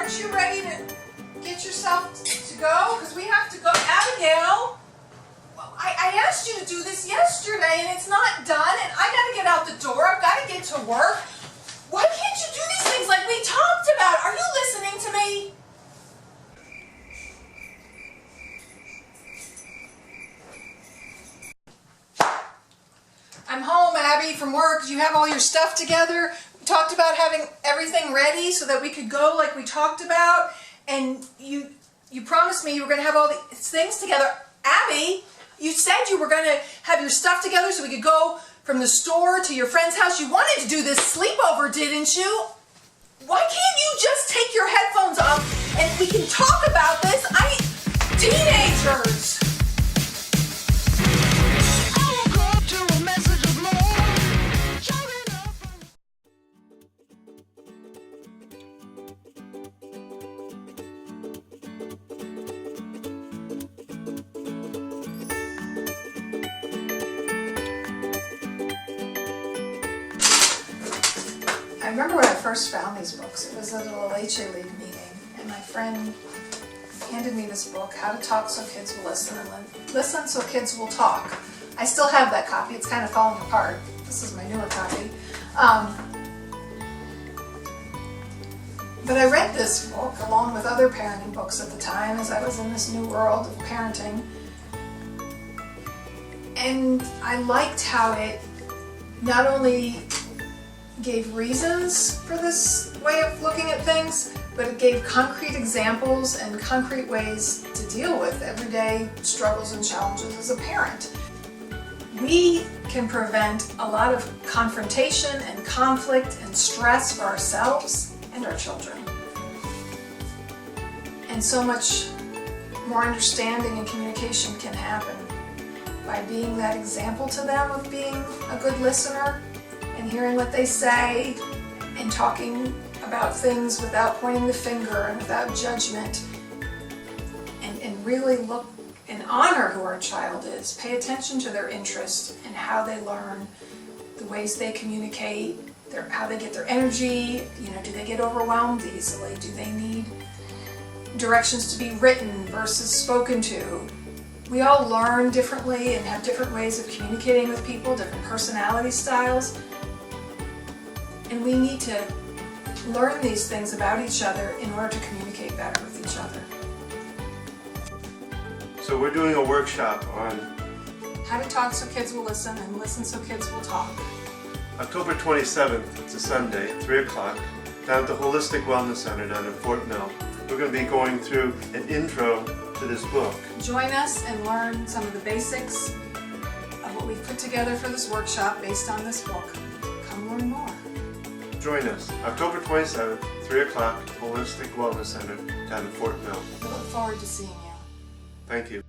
aren't you ready to get yourself to go? Because we have to go. Abigail, I asked you to do this yesterday and it's not done, and I got to get out the door. I've got to get to work. Why can't you do these things like we talked about? Are you listening to me? I'm home, Abby, from work. Do you have all your stuff together? We talked about having everything ready so that we could go like we talked about. And you promised me you were going to have all these things together. Abby, you said you were going to have your stuff together so we could go from the store to your friend's house. You wanted to do this sleepover, didn't you? Why can't you just take your headphones off and we can talk about this? Teenagers! I remember when I first found these books. It was at a La Leche League meeting, and my friend handed me this book, How to Talk So Kids Will Listen, and Listen So Kids Will Talk. I still have that copy. It's kind of falling apart. This is my newer copy. But I read this book along with other parenting books at the time as I was in this new world of parenting. And I liked how it not only gave reasons for this way of looking at things, but it gave concrete examples and concrete ways to deal with everyday struggles and challenges as a parent. We can prevent a lot of confrontation and conflict and stress for ourselves and our children. And so much more understanding and communication can happen by being that example to them of being a good listener and hearing what they say and talking about things without pointing the finger and without judgment, and really look and honor who our child is. Pay attention to their interests and how they learn, the ways they communicate, how they get their energy. Do they get overwhelmed easily? Do they need directions to be written versus spoken to? We all learn differently and have different ways of communicating with people, different personality styles. And we need to learn these things about each other in order to communicate better with each other. So we're doing a workshop on How to Talk So Kids Will Listen and Listen So Kids Will Talk. October 27th, it's a Sunday, 3 o'clock, down at the Holistic Wellness Center down in Fort Mill. We're going to be going through an intro to this book. Join us and learn some of the basics of what we've put together for this workshop based on this book. Come learn more. Join us, October 27th, 3 o'clock, Holistic Wellness Center down in Fort Mill. We look forward to seeing you. Thank you.